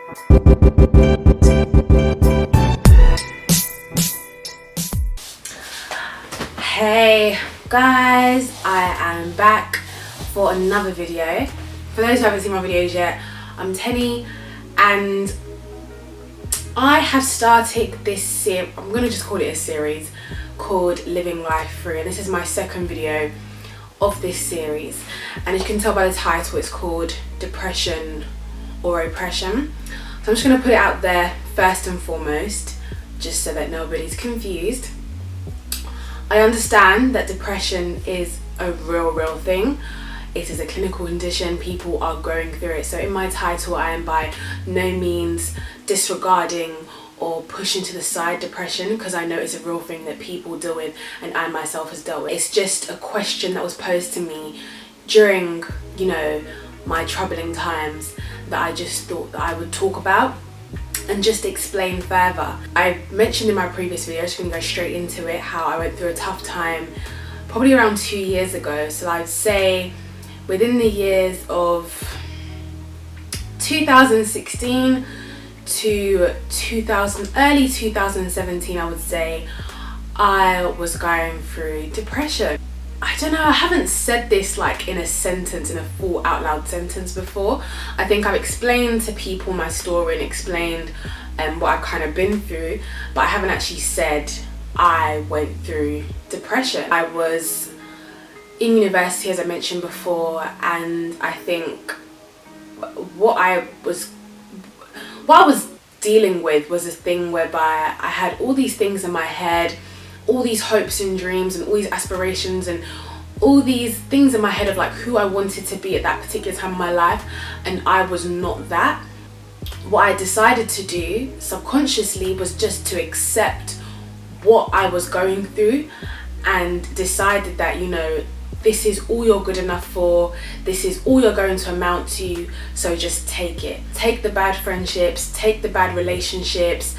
Hey guys, I am back for another video. For those who haven't seen my videos yet, I'm Tenny and I have started this series, I'm going to just call it a series, called Living Life Free, and this is my second video of this series, and as you can tell by the title, it's called Depression or Oppression. So I'm just going to put it out there first and foremost, just so that nobody's confused. I understand that depression is a real thing. It is a clinical condition. People are going through it. So in my title, I am by no means disregarding or pushing to the side depression, because I know it's a real thing that people deal with and I myself has dealt with. It's just a question that was posed to me during, my troubling times that I just thought that I would talk about and just explain further. I mentioned in my previous video, I'm just gonna go straight into it, how I went through a tough time probably around 2 years ago. So I'd say within the years of 2016 to early 2017, I would say, I was going through depression. I don't know, I haven't said this like in a sentence, in a full out loud sentence before. I think I've explained to people my story and explained what I've kind of been through, but I haven't actually said I went through depression. I was in university, as I mentioned before, and I think what I was dealing with was a thing whereby I had all these things in my head, all these hopes and dreams and all these aspirations and all these things in my head of like who I wanted to be at that particular time in my life, and I was not that. What I decided to do subconsciously was just to accept what I was going through and decided that, this is all you're good enough for, this is all you're going to amount to, so just take it. Take the bad friendships, take the bad relationships,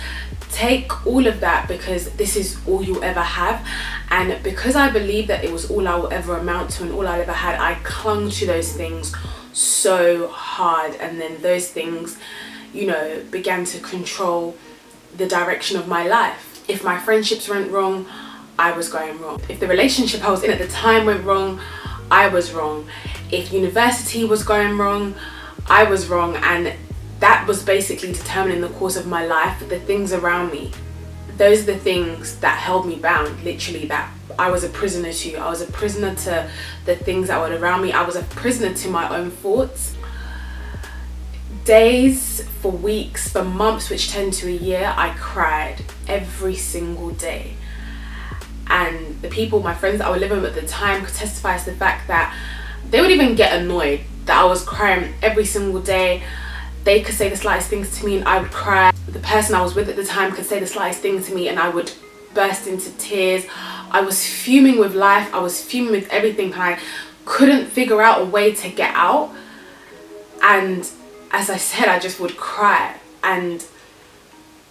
take all of that, because this is all you'll ever have. And because I believe that it was all I will ever amount to and all I ever had, I clung to those things so hard, and then those things, began to control the direction of my life. If my friendships went wrong, I was going wrong. If the relationship I was in at the time went wrong, I was wrong. If university was going wrong, I was wrong. And that was basically determining the course of my life. The things around me, those are the things that held me bound, literally, that I was a prisoner to. I was a prisoner to the things that were around me. I was a prisoner to my own thoughts. Days, for weeks, for months, which turned to a year, I cried every single day. And the people, my friends that I was living with at the time, could testify to the fact that they would even get annoyed that I was crying every single day. They could say the slightest things to me and I would cry. The person I was with at the time could say the slightest thing to me and I would burst into tears. I was fuming with life. I was fuming with everything, and I couldn't figure out a way to get out. And as I said, I just would cry, and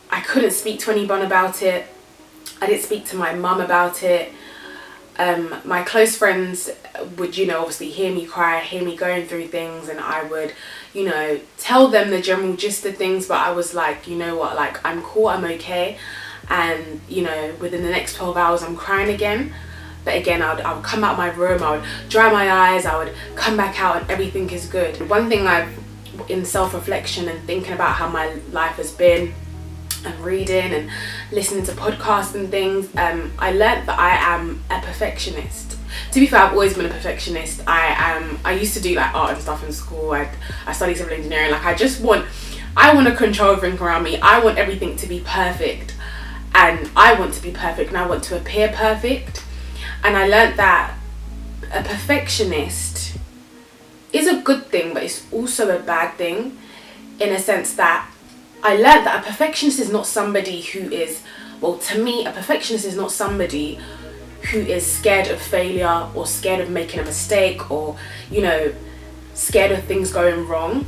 I couldn't speak to anyone about it. I didn't speak to my mum about it. My close friends would, obviously hear me cry, hear me going through things, and I would, tell them the general gist of things, but I was like, like, I'm cool, I'm okay. And, within the next 12 hours, I'm crying again. But again, I would come out my room, I would dry my eyes, I would come back out, and everything is good. One thing in self-reflection and thinking about how my life has been, and reading and listening to podcasts and things, I learnt that I am a perfectionist. To be fair, I've always been a perfectionist. I used to do like art and stuff in school. I studied civil engineering. Like I want to control everything around me. I want everything to be perfect, and I want to be perfect, and I want to appear perfect. And I learnt that a perfectionist is a good thing, but it's also a bad thing, in a sense that I learned that a perfectionist is not somebody who is, to me, a perfectionist is not somebody who is scared of failure or scared of making a mistake or, scared of things going wrong.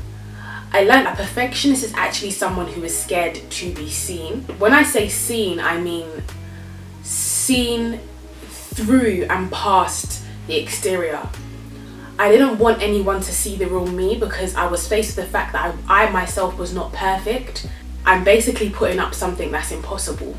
I learned that perfectionist is actually someone who is scared to be seen. When I say seen, I mean seen through and past the exterior. I didn't want anyone to see the real me, because I was faced with the fact that I myself was not perfect. I'm basically putting up something that's impossible.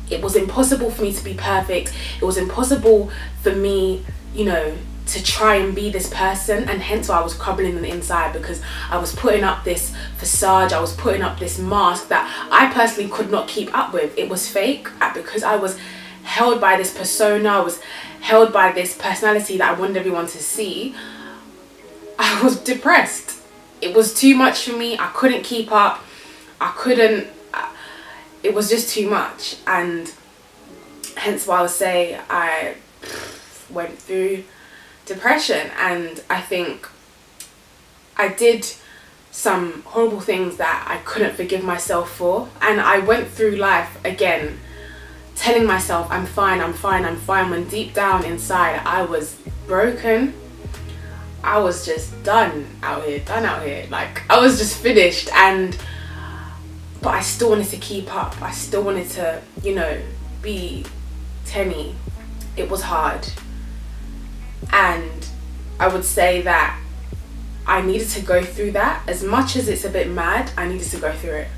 It was impossible for me to be perfect. It was impossible for me, you know, to try and be this person, and hence why I was crumbling on the inside, because I was putting up this facade, I was putting up this mask that I personally could not keep up with. It was fake, because I was held by this persona, I was held by this personality that I wanted everyone to see. I was depressed. It was too much for me. I couldn't keep up. It was just too much, and hence why I would say I went through depression. And I think I did some horrible things that I couldn't forgive myself for, and I went through life again telling myself I'm fine, I'm fine, I'm fine, when deep down inside I was broken. I was just done out here, like I was just finished. But I still wanted to keep up. I still wanted to, you know, be Teni. It was hard. And I would say that I needed to go through that. As much as it's a bit mad, I needed to go through it.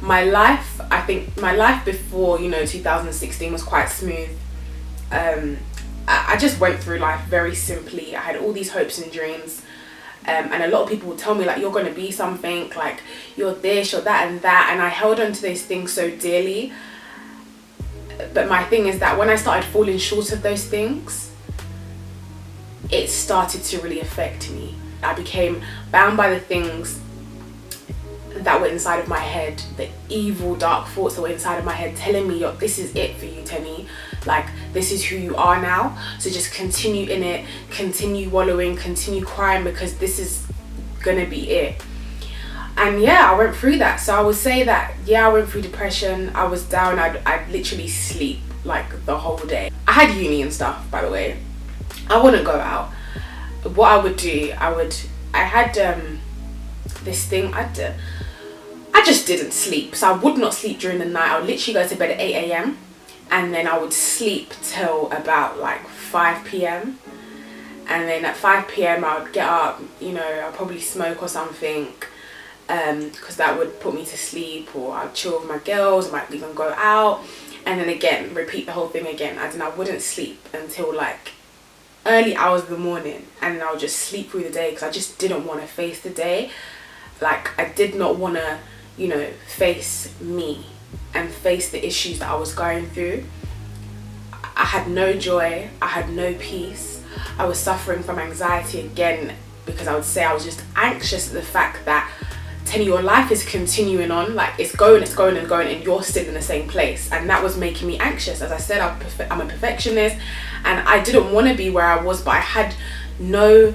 My life, I think my life before, you know, 2016 was quite smooth. I just went through life very simply. I had all these hopes and dreams. And a lot of people would tell me, like, you're going to be something, like, you're this, you're that and that. And I held on to those things so dearly. But my thing is that when I started falling short of those things, it started to really affect me. I became bound by the things that were inside of my head, the evil, dark thoughts that were inside of my head telling me, this is it for you, Teni. Like, this is who you are now. So just continue in it, continue wallowing, continue crying, because this is gonna be it. And yeah, I went through that. So I would say that, yeah, I went through depression. I was down. I'd literally sleep like the whole day. I had uni and stuff, by the way. I wouldn't go out. What I would do, I had this thing, I just didn't sleep. So I would not sleep during the night. I would literally go to bed at 8 a.m. and then I would sleep till about like 5 p.m. And then at 5 p.m. I would get up, you know, I'd probably smoke or something, because that would put me to sleep, or I'd chill with my girls, I might even go out, and then again, repeat the whole thing again. And then I wouldn't sleep until like early hours of the morning, and then I would just sleep through the day, because I just didn't want to face the day. Like, I did not want to, you know, face me and face the issues that I was going through. I had no joy, I had no peace. I was suffering from anxiety again, because I would say I was just anxious at the fact that, Teni, your life is continuing on, like it's going and going, and you're still in the same place. And that was making me anxious. As I said, I'm a perfectionist, and I didn't want to be where I was, but I had no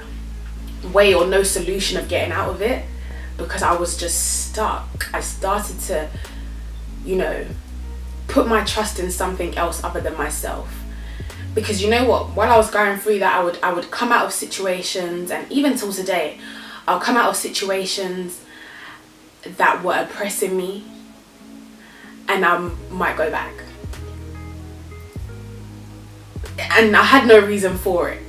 way or no solution of getting out of it, because I was just stuck. I started to, you know, put my trust in something else other than myself. Because you know what, while I was going through that, I would come out of situations, and even till today, I'll come out of situations that were oppressing me, and I might go back. And I had no reason for it.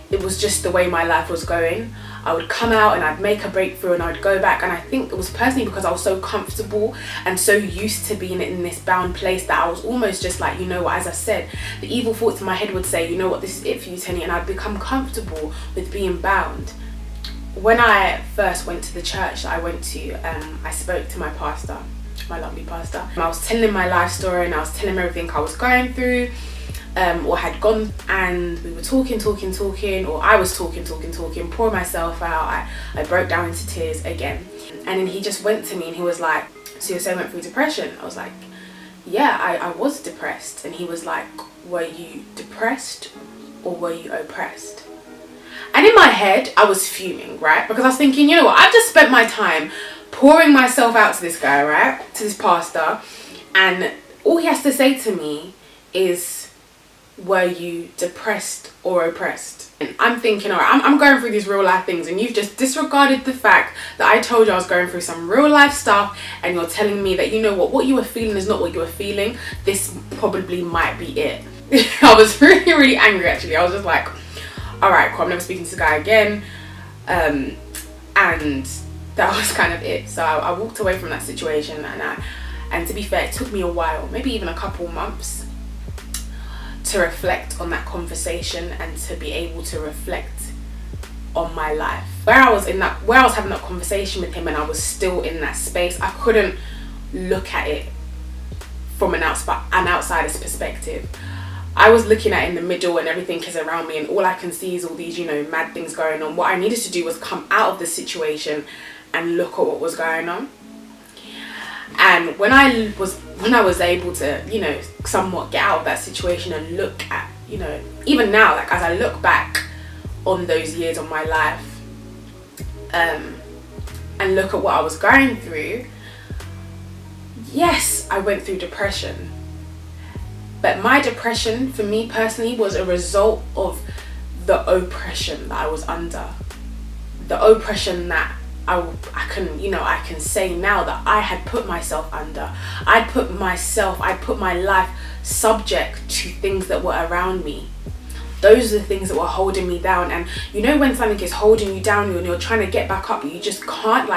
It was just the way my life was going. I would come out and I'd make a breakthrough and I'd go back. And I think it was personally because I was so comfortable and so used to being in this bound place that I was almost just like, you know what, as I said, the evil thoughts in my head would say, you know what, this is it for you, Teni. And I'd become comfortable with being bound. When I first went to the church that I went to, I spoke to my pastor, my lovely pastor. I was telling him my life story, and I was telling him everything I was going through, or had gone, and we were talking, or I was talking, pouring myself out. I broke down into tears again. And then he just went to me and he was like, so you're saying I went through depression? I was like, yeah, I was depressed. And he was like, were you depressed or were you oppressed? And in my head, I was fuming, right? Because I was thinking, you know what, I've just spent my time pouring myself out to this guy, right? To this pastor. And all he has to say to me is, were you depressed or oppressed? And I'm thinking, all right, I'm going through these real life things, and you've just disregarded the fact that I told you I was going through some real life stuff, and you're telling me that, you know what you were feeling is not what you were feeling. This probably might be it. I was really, really angry, actually. I was just like, all right, cool, I'm never speaking to this guy again. And that was kind of it. So I walked away from that situation, and to be fair, it took me a while, maybe even a couple months, to reflect on that conversation and to be able to reflect on my life. Where I was having that conversation with him and I was still in that space, I couldn't look at it from an outsider's perspective. I was looking at it in the middle and everything is around me, and all I can see is all these, mad things going on. What I needed to do was come out of the situation and look at what was going on. And when I was able to, somewhat get out of that situation and look at, even now, like as I look back on those years of my life, and look at what I was going through, yes, I went through depression. But my depression, for me personally, was a result of the oppression that I was under. The oppression that I can say now that I had put myself under. I'd put my life subject to things that were around me. Those are the things that were holding me down. And when something is holding you down and you're trying to get back up, you just can't,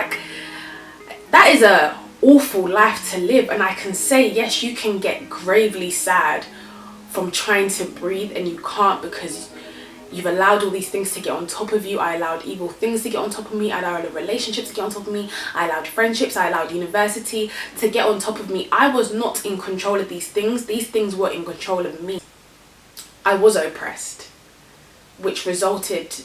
that is a awful life to live. And I can say, yes, you can get gravely sad from trying to breathe, and you can't, because you've allowed all these things to get on top of you. I allowed evil things to get on top of me. I allowed relationships to get on top of me. I allowed friendships. I allowed university to get on top of me. I was not in control of these things. These things were in control of me. I was oppressed, which resulted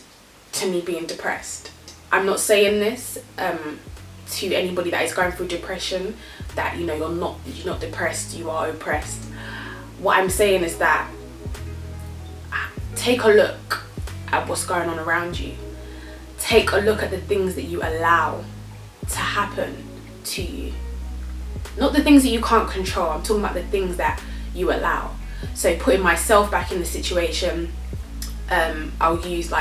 to me being depressed. I'm not saying this to anybody that is going through depression, that you're not depressed, you are oppressed. What I'm saying is that take a look at what's going on around you. Take a look at the things that you allow to happen to you. Not the things that you can't control, I'm talking about the things that you allow. So putting myself back in the situation, I'll use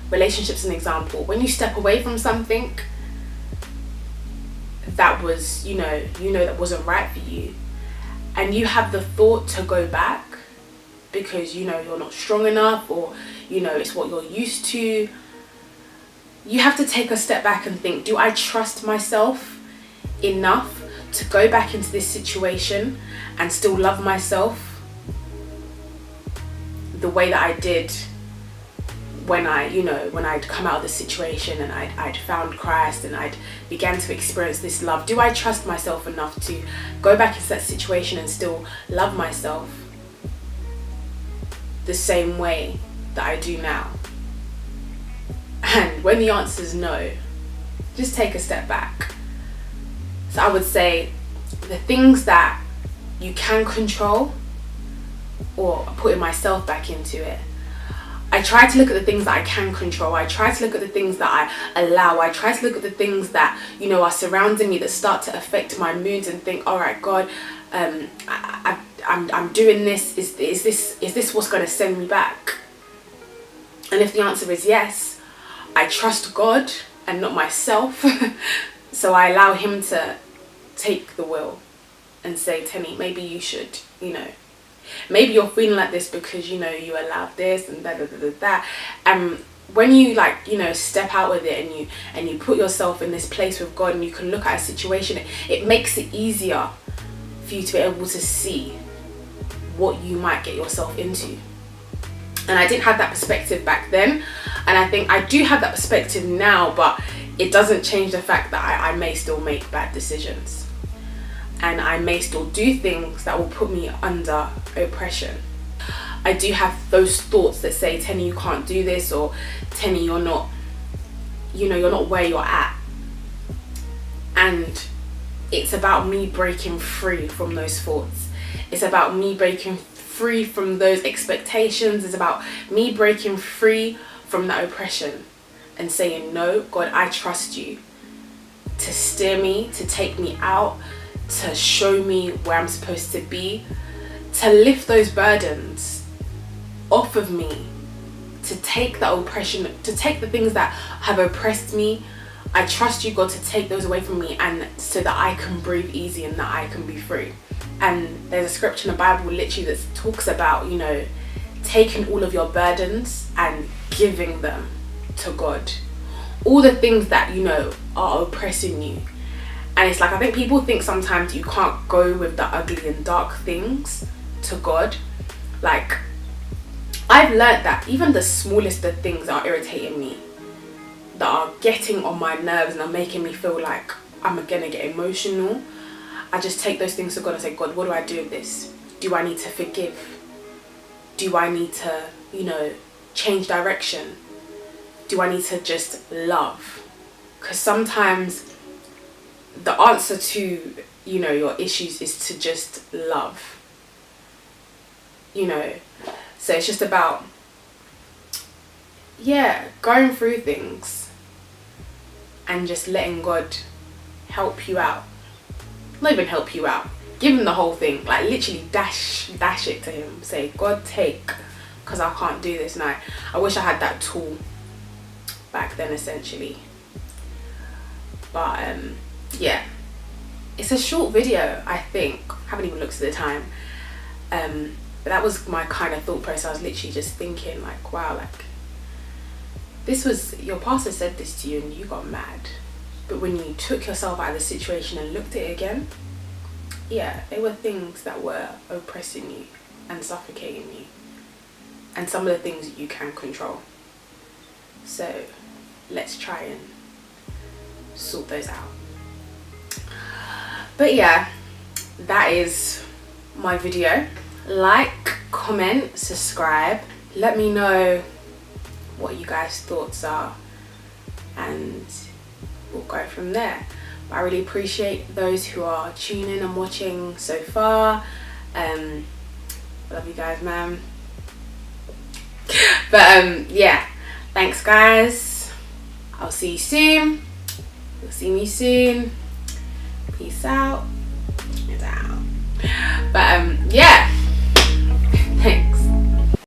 relationships as an example. When you step away from something that was, that wasn't right for you, and you have the thought to go back because you're not strong enough, or it's what you're used to, you have to take a step back and think, do I trust myself enough to go back into this situation and still love myself the way that I did when I'd come out of the situation and I'd found Christ and I'd began to experience this love? Do I trust myself enough to go back into that situation and still love myself the same way that I do now? And when the answer is no, just take a step back. So I would say the things that you can control, or putting myself back into it, I try to look at the things that I can control. I try to look at the things that I allow. I try to look at the things that are surrounding me, that start to affect my moods, and think, all right, God, I'm doing this. Is this what's going to send me back? And if the answer is yes, I trust God and not myself. So I allow Him to take the wheel and say, Tenny, maybe you should, maybe you're feeling like this because you allowed this and that. When you step out with it and you put yourself in this place with God, and you can look at a situation, it makes it easier for you to be able to see what you might get yourself into. And I didn't have that perspective back then, and I think I do have that perspective now, but it doesn't change the fact that I may still make bad decisions, and I may still do things that will put me under oppression. I do have those thoughts that say, Tenny, you can't do this, or Tenny, you're not where you're at. And it's about me breaking free from those thoughts. It's about me breaking free from those expectations. It's about me breaking free from that oppression and saying, no, God, I trust you to steer me, to take me out, to show me where I'm supposed to be, to lift those burdens off of me, to take that oppression, to take the things that have oppressed me. I trust you, God, to take those away from me, and so that I can breathe easy and that I can be free. And there's a scripture in the Bible literally that talks about, taking all of your burdens and giving them to God. All the things that, you know, are oppressing you. And it's like, I think people think sometimes you can't go with the ugly and dark things to God. Like, I've learned that even the smallest of things that are irritating me, that are getting on my nerves and are making me feel like I'm gonna get emotional, I just take those things to God and say, God, what do I do with this? Do I need to forgive? Do I need to, you know, change direction? Do I need to just love? Because sometimes the answer to, you know, your issues is to just love. You know, so it's just about, yeah, going through things and just letting God help you out. Not even help you out, give him the whole thing, like literally dash it to him. Say, God, take, because I can't do this now. I wish I had that tool back then, essentially. But yeah, it's a short video, I think. I haven't even looked at the time. But that was my kind of thought process. I was literally just thinking like, wow, like, this was, your pastor said this to you and you got mad. But when you took yourself out of the situation and looked at it again, yeah, there were things that were oppressing you and suffocating you. And some of the things you can control. So let's try and sort those out. But yeah, that is my video. Like, comment, subscribe. Let me know what you guys' thoughts are. And we'll go from there. I really appreciate those who are tuning and watching so far. I love you guys, man. But yeah, thanks guys. I'll see you soon. You'll see me soon. Peace out. But yeah.